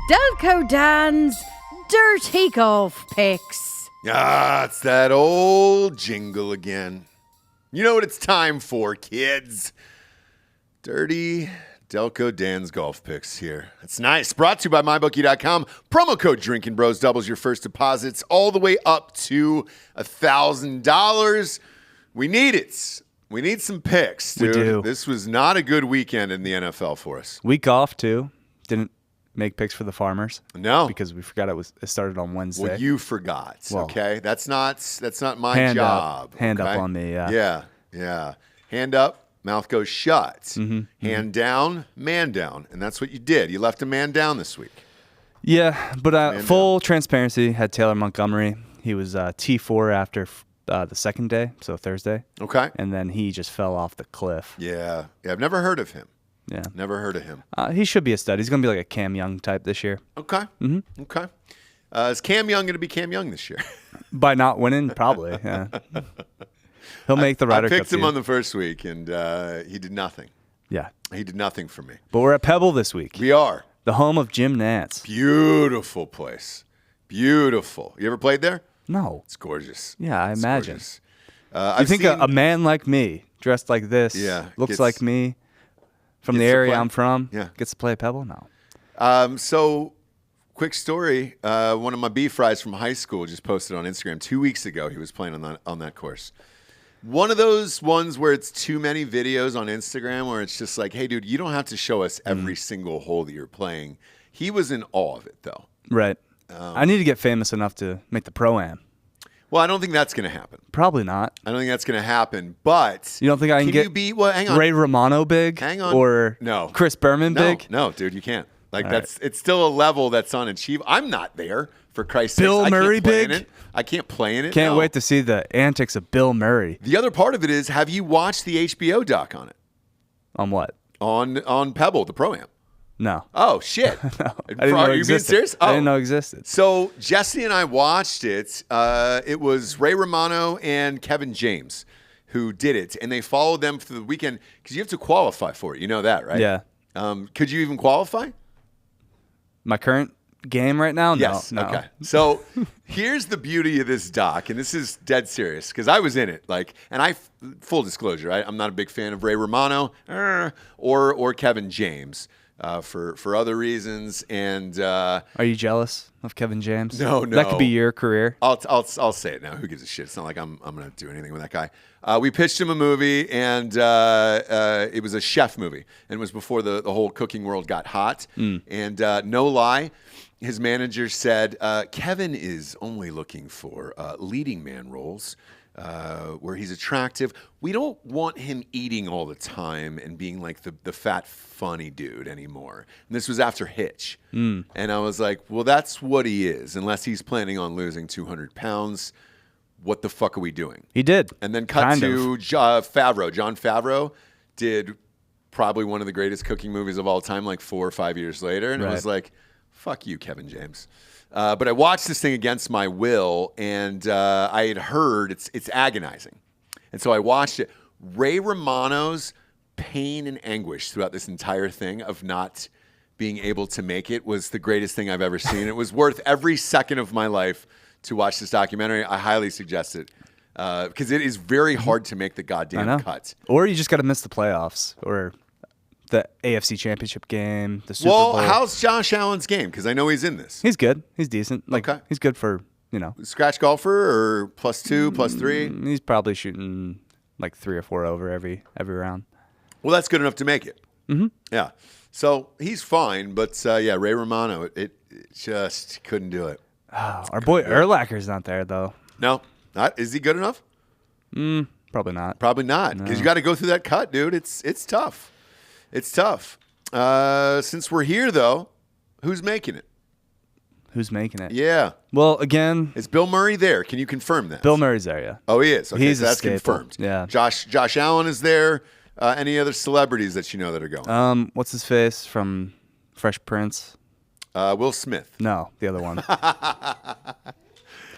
Delco Dan's Dirty Golf Picks. Ah, it's that old jingle again. You know what it's time for, kids. Dirty Delco Dan's Golf Picks here. It's nice. Brought to you by MyBookie.com. Promo code Drinking Bros doubles your first deposits all the way up to $1,000. We need it. We need some picks, dude. We do. This was not a good weekend in the NFL for us. Week off, too. Didn't make picks for the Farmers. No. Because we forgot it started on Wednesday. Well, you forgot, okay? That's not my hand job. Hand okay? up on me, yeah. Yeah. Hand up, mouth goes shut. Hand down, man down. And that's what you did. You left a man down this week. Yeah, but full transparency, had Taylor Montgomery. He was T4 after the second day, so Thursday. Okay. And then he just fell off the cliff. Yeah, I've never heard of him. Yeah. Never heard of him. He should be a stud. He's going to be like a Cam Young type this year. Okay. Okay. Is Cam Young going to be Cam Young this year? By not winning, probably, yeah. He'll make the Ryder Cup. I picked him on the first week, and he did nothing. Yeah. He did nothing for me. But we're at Pebble this week. We are. The home of Jim Nantz. Beautiful place. Beautiful. You ever played there? No. It's gorgeous. Yeah, I imagine. Gorgeous. You think a man like me, dressed like this, looks like me, from the area I'm from, gets to play at Pebble? No. So, quick story. One of my B-Fries from high school just posted on Instagram 2 weeks ago. He was playing on that course. One of those ones where it's too many videos on Instagram where it's just like, hey, dude, you don't have to show us every single hole that you're playing. He was in awe of it, though. Right. I need to get famous enough to make the Pro-Am. Well, I don't think that's going to happen. Probably not. I don't think that's going to happen, but... You don't think I can get hang on. Ray Romano big? Hang on. Or no. Chris Berman big? No, dude, you can't. Like, All it's still a level that's unachievable. I'm not there, for Christ's sake. Bill Murray big? I can't play in it. Can't wait to see the antics of Bill Murray. The other part of it is, have you watched the HBO doc on it? On what? On Pebble, the Pro-Am. No. Oh, shit. No. I didn't know it existed. Are you being serious? I didn't know it existed. So Jesse and I watched it. It was Ray Romano and Kevin James who did it, and they followed them for the weekend because you have to qualify for it. You know that, right? Yeah. Could you even qualify? My current game right now? Yes. No. Okay. So here's the beauty of this doc, and this is dead serious because I was in it. Full disclosure, I'm not a big fan of Ray Romano or Kevin James. For other reasons, and are you jealous of Kevin James? No. That could be your career. I'll say it now. Who gives a shit? It's not like I'm gonna do anything with that guy. We pitched him a movie, and it was a chef movie, and it was before the whole cooking world got hot. And no lie, his manager said Kevin is only looking for leading man roles. Where he's attractive. We don't want him eating all the time and being like the fat, funny dude anymore. And this was after Hitch. And I was like, well, that's what he is. Unless he's planning on losing 200 pounds, what the fuck are we doing? He did. And then cut to Favreau. Jon Favreau did probably one of the greatest cooking movies of all time, like 4 or 5 years later. And it was like, fuck you, Kevin James. But I watched this thing against my will, and I had heard it's agonizing. And so I watched it. Ray Romano's pain and anguish throughout this entire thing of not being able to make it was the greatest thing I've ever seen. It was worth every second of my life to watch this documentary. I highly suggest it because it is very hard to make the goddamn cut. Or you just got to miss the playoffs or the AFC Championship game, the Super Bowl. Well, how's Josh Allen's game? Because I know he's in this. He's good. He's decent. Okay. He's good for, Scratch golfer or +2, +3? He's probably shooting like 3 or 4 over every round. Well, that's good enough to make it. Yeah. So he's fine, but Ray Romano, it just couldn't do it. Oh, our boy Urlacher's not there, though. No. Is he good enough? Probably not. Probably not, because you got to go through that cut, dude. It's tough. It's tough. Since we're here, though, who's making it? Who's making it? Yeah. Well, again, is Bill Murray there? Can you confirm that? Bill Murray's there, yeah. Oh, he is. Okay, He's so that's confirmed. Yeah. Josh Allen is there. Any other celebrities that you know that are going? What's his face from Fresh Prince? Will Smith. No, the other one.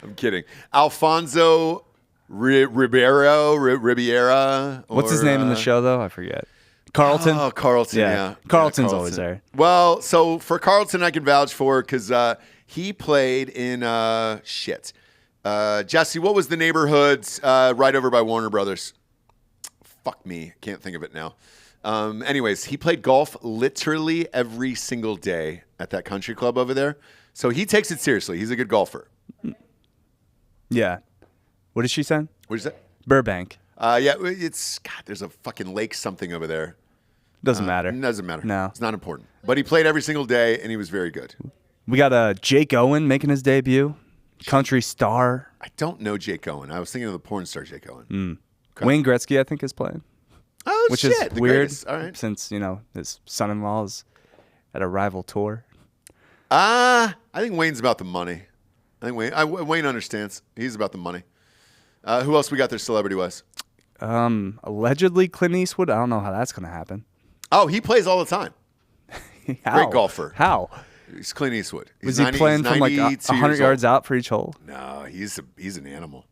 I'm kidding. Alfonso Ribeira. What's his name in the show, though? I forget. Carlton? Oh, Carlton, yeah. Carlton's Carlton. always there. Well, so for Carlton, I can vouch for because he played in Jesse, what was the neighborhoods right over by Warner Brothers? Fuck me. Can't think of it now. Anyways, he played golf literally every single day at that country club over there. So he takes it seriously. He's a good golfer. Yeah. What did she say? What is that? Burbank. Yeah, there's a fucking lake something over there. Doesn't matter. Doesn't matter. No. It's not important. But he played every single day, and he was very good. We got Jake Owen making his debut. Country star. I don't know Jake Owen. I was thinking of the porn star Jake Owen. Okay. Wayne Gretzky, I think, is playing. Oh, which shit. is The weird greatest. All right. Since, his son-in-law is at a rival tour. I think Wayne's about the money. I think Wayne understands. He's about the money. Who else we got there celebrity-wise? Allegedly Clint Eastwood. I don't know how that's going to happen. Oh, he plays all the time. Great golfer. How? He's Clint Eastwood. Was he playing from like 100 yards out for each hole? No, he's an animal.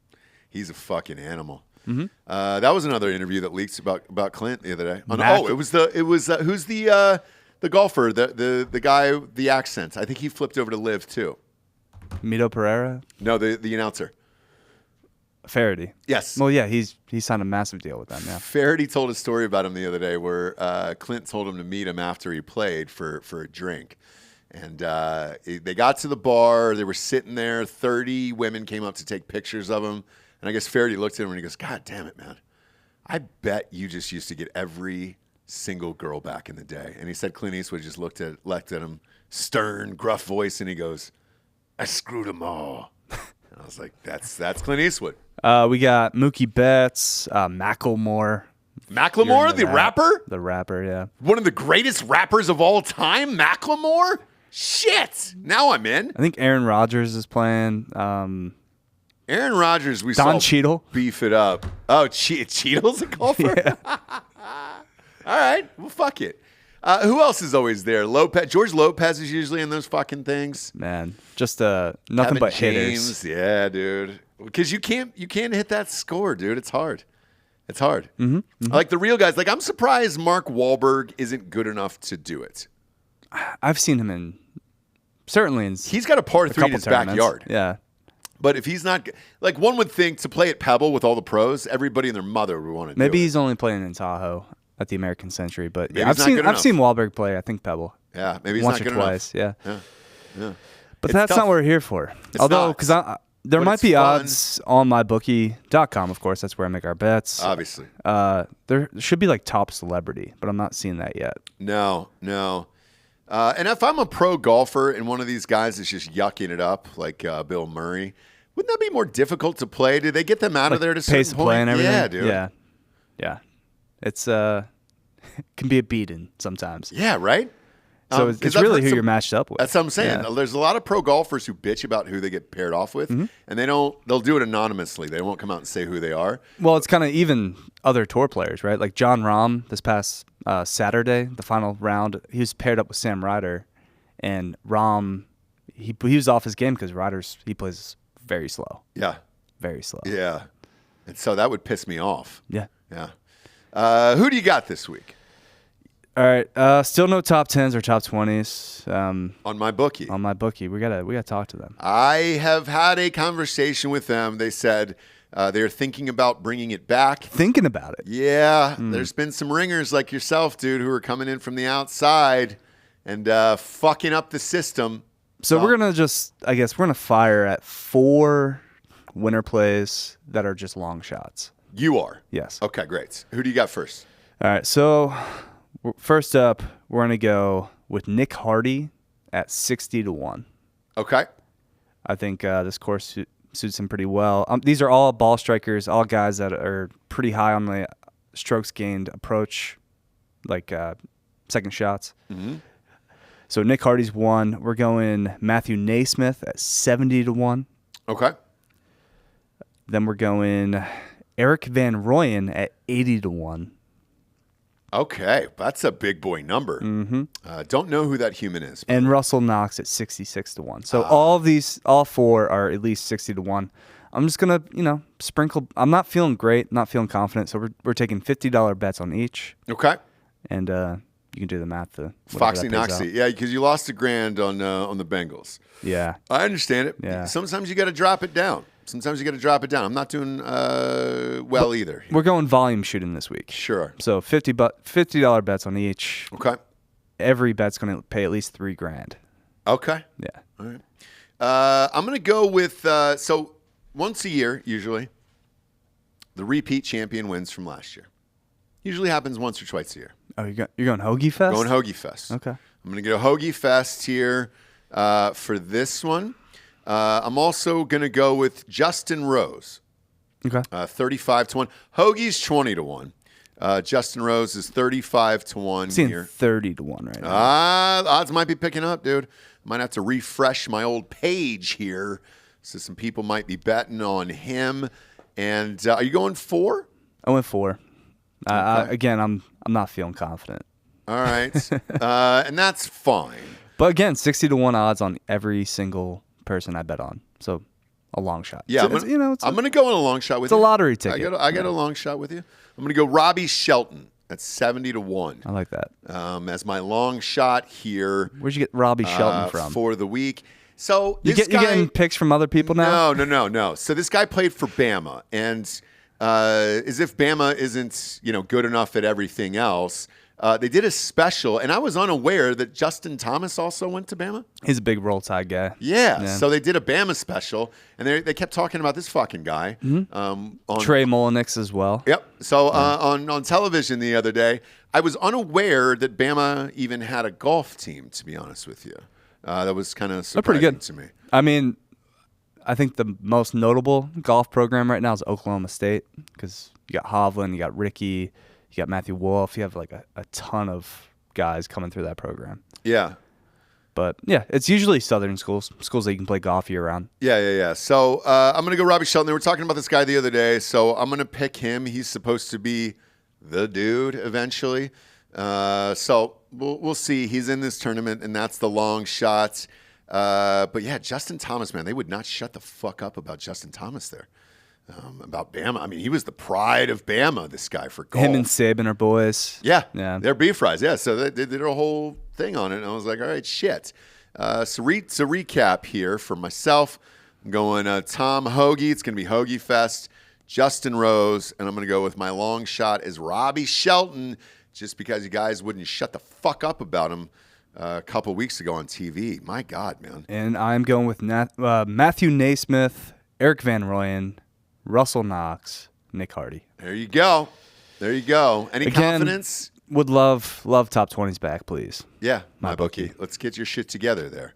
He's a fucking animal. Mm-hmm. That was another interview that leaked about Clint the other day. It was who's the golfer, the guy, the accent. I think he flipped over to live too. Mito Pereira? No, the announcer. Faraday. Yes. Well, yeah, he signed a massive deal with them. Yeah. Faraday told a story about him the other day where Clint told him to meet him after he played for a drink. And they got to the bar. They were sitting there. 30 women came up to take pictures of him. And I guess Faraday looked at him and he goes, God damn it, man. I bet you just used to get every single girl back in the day. And he said Clint Eastwood just looked at him, stern, gruff voice, and he goes, I screwed them all. And I was like, that's Clint Eastwood. We got Mookie Betts, Macklemore. Macklemore, the rapper? The rapper, yeah. One of the greatest rappers of all time, Macklemore? Shit. Now I'm in. I think Aaron Rodgers is playing. Aaron Rodgers, Don Cheadle. Beef it up. Oh, Cheadle's a golfer? Yeah. All right. Well, fuck it. Who else is always there? George Lopez is usually in those fucking things. Man, just nothing Kevin but James, hitters. Yeah, dude. Because you can't hit that score, dude. It's hard. It's hard. Mm-hmm. Mm-hmm. Like the real guys. Like I'm surprised Mark Wahlberg isn't good enough to do it. I've seen him he's got a par 3 in his backyard. Yeah. But if he's not, like one would think to play at Pebble with all the pros, everybody and their mother would want to do it. Maybe he's only playing in Tahoe at the American Century, but yeah, I've seen Wahlberg play. I think Pebble. Yeah, maybe he's once not or good twice. enough. Yeah. But that's not what we're here for. Although, because there might be odds on mybookie.com. Of course, that's where I make our bets. Obviously, there should be like top celebrity, but I'm not seeing that yet. No. And if I'm a pro golfer and one of these guys is just yucking it up, like Bill Murray, wouldn't that be more difficult to play? Do they get them out of there to pace of play and everything? Yeah, dude. Yeah. It's it can be a beating sometimes. Yeah, right. So it's really who you're matched up with. That's what I'm saying. Yeah. There's a lot of pro golfers who bitch about who they get paired off with, and they'll do it anonymously. They won't come out and say who they are. Well, it's kind of even other tour players, right? Like John Rahm this past Saturday, the final round, he was paired up with Sam Ryder, and Rahm, he was off his game because he plays very slow. Yeah. Very slow. Yeah. And so that would piss me off. Yeah. Yeah. Who do you got this week? All right. Still no top 10s or top 20s. On my bookie. On my bookie. We gotta talk to them. I have had a conversation with them. They said they're thinking about bringing it back. Thinking about it? Yeah. There's been some ringers like yourself, dude, who are coming in from the outside and fucking up the system. So we're going to fire at 4 winner plays that are just long shots. You are? Yes. Okay, great. Who do you got first? All right, so first up, we're going to go with Nick Hardy at 60-1. Okay. I think this course suits him pretty well. These are all ball strikers, all guys that are pretty high on the strokes gained approach, like second shots. Mm-hmm. So Nick Hardy's 1. We're going Matthew Naismith at 70-1. Okay. Then we're going Eric Van Rooyen at 80-1. Okay, that's a big boy number. Mm-hmm. Don't know who that human is. And Russell Knox at 66-1. So all 4 are at least 60-1. I'm just gonna, sprinkle. I'm not feeling great, not feeling confident. So we're taking $50 bets on each. Okay. and you can do the math. Foxy Noxy. Yeah, because you lost $1,000 on the Bengals. Yeah. I understand it. Yeah. Sometimes you got to drop it down. I'm not doing well either. We're going volume shooting this week. Sure. So $50 bets on each. Okay. Every bet's going to pay at least $3,000. Okay. Yeah. All right. I'm going to go with so once a year, usually, the repeat champion wins from last year. Usually happens once or twice a year. Oh, you're going Hoagie Fest? Going Hoagie Fest. Okay. I'm going to go Hoagie Fest here for this one. I'm also going to go with Justin Rose. Okay. 35-1. Hoagie's 20-1. Justin Rose is 35-1 Seeing here. 30-1 right now. The odds might be picking up, dude. Might have to refresh my old page here. So some people might be betting on him. And are you going 4? I went 4. Okay. Again, I'm not feeling confident. All right. And that's fine. But again, 60-1 odds on every single person I bet on. So a long shot. Yeah, I'm going to go on a long shot with you. It's a lottery ticket. I got a long shot with you. I'm going to go Robbie Shelton at 70-1. I like that. As my long shot here. Where'd you get Robbie Shelton from? For the week. So you getting picks from other people now? No. So this guy played for Bama, and as if Bama isn't good enough at everything else, they did a special, and I was unaware that Justin Thomas also went to Bama. He's a big Roll Tide guy. Yeah. So they did a Bama special, and they kept talking about this fucking guy. On Trey Molinix as well. Yep. So on television the other day, I was unaware that Bama even had a golf team, to be honest with you. That was kind of surprising pretty good to me. I mean, I think the most notable golf program right now is Oklahoma State because you got Hovland, you got Ricky, you got Matthew Wolf. You have like a ton of guys coming through that program. Yeah. But, yeah, it's usually Southern schools that you can play golf year-round. Yeah. So I'm going to go Robbie Shelton. They were talking about this guy the other day, so I'm going to pick him. He's supposed to be the dude eventually. So we'll see. He's in this tournament, and that's the long shot. But, yeah, Justin Thomas, man, they would not shut the fuck up about Justin Thomas there. About Bama. I mean, he was the pride of Bama, this guy, for golf. Him and Saban are boys. Yeah. They're beef fries. Yeah, so they did a whole thing on it, and I was like, all right, shit. So recap here for myself. I'm going Tom Hoagie. It's going to be Hoagie Fest. Justin Rose, and I'm going to go with my long shot as Robbie Shelton, just because you guys wouldn't shut the fuck up about him a couple weeks ago on TV. My God, man. And I'm going with Matthew Naismith, Eric Van Rooyen, Russell Knox, Nick Hardy. There you go. Any confidence? Would love top 20s back, please. Yeah, my bookie. Let's get your shit together there.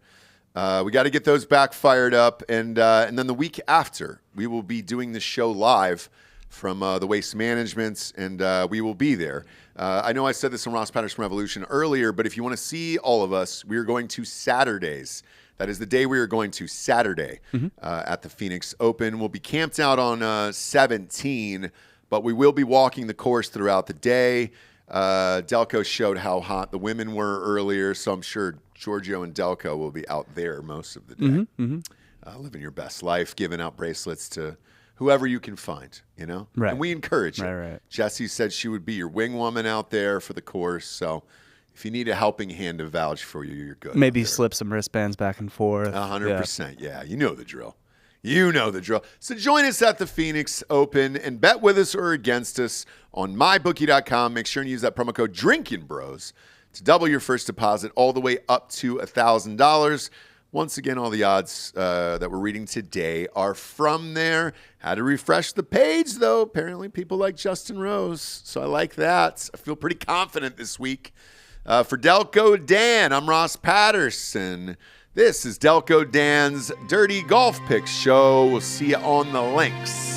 We got to get those back fired up. And then the week after, we will be doing the show live from the Waste Management, and we will be there. I know I said this on Ross Patterson Revolution earlier, but if you want to see all of us, we are going to Saturdays. That is the day we are going to, Saturday, at the Phoenix Open. We'll be camped out on 17, but we will be walking the course throughout the day. Delco showed how hot the women were earlier, so I'm sure Giorgio and Delco will be out there most of the day. Living your best life, giving out bracelets to whoever you can find, Right. And we encourage it. Right. Jessie said she would be your wing woman out there for the course, so if you need a helping hand to vouch for you, you're good. Maybe slip some wristbands back and forth. 100%. Yeah, you know the drill. So join us at the Phoenix Open and bet with us or against us on mybookie.com. Make sure and use that promo code DRINKINBROS to double your first deposit all the way up to $1,000. Once again, all the odds that we're reading today are from there. Had to refresh the page, though. Apparently, people like Justin Rose, so I like that. I feel pretty confident this week. For Delco Dan, I'm Ross Patterson. This is Delco Dan's Dirty Golf Picks Show. We'll see you on the links.